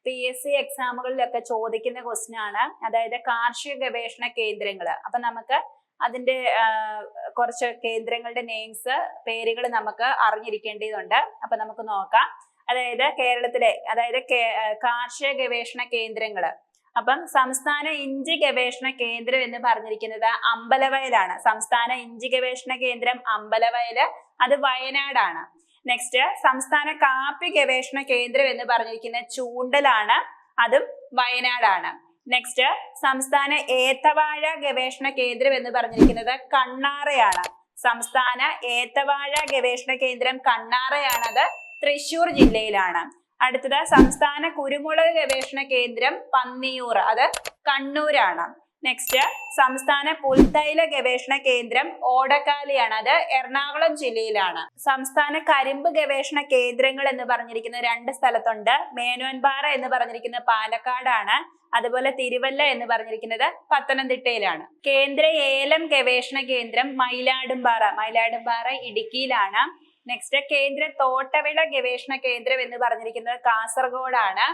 PSC എക്സാമുകളിലൊക്കെ ചോദിക്കുന്ന question ആണ്. അതായത് കാർഷിക ഗവേഷണ കേന്ദ്രങ്ങൾ. അപ്പൊ നമുക്ക് അതിന്റെ കുറച്ച് കേന്ദ്രങ്ങളുടെ നെയിംസ്, പേരുകൾ നമുക്ക് അറിഞ്ഞിരിക്കേണ്ടതുണ്ട്. അപ്പൊ നമുക്ക് നോക്കാം. അതായത് കേരളത്തിലെ കാർഷിക ഗവേഷണ കേന്ദ്രങ്ങൾ. അപ്പം സംസ്ഥാന ഇഞ്ചി ഗവേഷണ കേന്ദ്രം എന്ന് പറഞ്ഞിരിക്കുന്നത് അമ്പലവയലാണ്. സംസ്ഥാന ഇഞ്ചി ഗവേഷണ കേന്ദ്രം അമ്പലവയല്, അത് വയനാടാണ്. നെക്സ്റ്റ് സംസ്ഥാന കാപ്പി ഗവേഷണ കേന്ദ്രം എന്ന് പറഞ്ഞിരിക്കുന്നത് ചൂണ്ടലാണ്, അതും വയനാടാണ്. നെക്സ്റ്റ് സംസ്ഥാന ഏത്തവാഴ ഗവേഷണ കേന്ദ്രം എന്ന് പറഞ്ഞിരിക്കുന്നത് കണ്ണാറയാണ്. സംസ്ഥാന ഏത്തവാഴ ഗവേഷണ കേന്ദ്രം കണ്ണാറയാണത് തൃശൂർ ജില്ലയിലാണ്. അടുത്തത് സംസ്ഥാന കുരുമുളക് ഗവേഷണ കേന്ദ്രം പന്നിയൂർ, അത് കണ്ണൂരാണ്. നെക്സ്റ്റ് സംസ്ഥാന പുൽത്തൈല ഗവേഷണ കേന്ദ്രം ഓടക്കാലിയാണ്, അത് എറണാകുളം ജില്ലയിലാണ്. സംസ്ഥാന കരിമ്പ് ഗവേഷണ കേന്ദ്രങ്ങൾ എന്ന് പറഞ്ഞിരിക്കുന്ന 2 സ്ഥലത്തുണ്ട്. മേനോൻപാറ എന്ന് പറഞ്ഞിരിക്കുന്നത് പാലക്കാടാണ്, അതുപോലെ തിരുവല്ല എന്ന് പറഞ്ഞിരിക്കുന്നത് പത്തനംതിട്ടയിലാണ്. കേന്ദ്ര ഏലം ഗവേഷണ കേന്ദ്രം മയിലാടുംപാറ ഇടുക്കിയിലാണ്. നെക്സ്റ്റ് കേന്ദ്ര തോട്ടവിള ഗവേഷണ കേന്ദ്രം എന്ന് പറഞ്ഞിരിക്കുന്നത് കാസർഗോഡാണ്.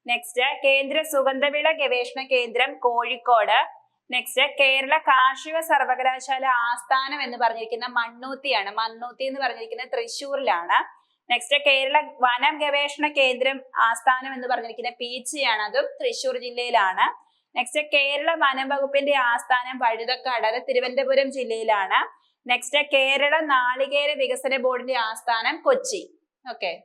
നെക്സ്റ്റ് കേന്ദ്ര സുഗന്ധവിള ഗവേഷണ കേന്ദ്രം കോഴിക്കോട്. നെക്സ്റ്റ് കേരള കാർഷിക സർവകലാശാല ആസ്ഥാനം എന്ന് പറഞ്ഞിരിക്കുന്ന മണ്ണൂത്തി എന്ന് പറഞ്ഞിരിക്കുന്നത് തൃശ്ശൂരിലാണ്. നെക്സ്റ്റ് കേരള വനം ഗവേഷണ കേന്ദ്രം ആസ്ഥാനം എന്ന് പറഞ്ഞിരിക്കുന്നത് പീച്ചിയാണ്, അതും തൃശ്ശൂർ ജില്ലയിലാണ്. നെക്സ്റ്റ് കേരള വനം വകുപ്പിന്റെ ആസ്ഥാനം വഴുതക്കാട്, അത് തിരുവനന്തപുരം ജില്ലയിലാണ്. നെക്സ്റ്റ് കേരള നാളികേര വികസന ബോർഡിന്റെ ആസ്ഥാനം കൊച്ചി. ഓക്കെ.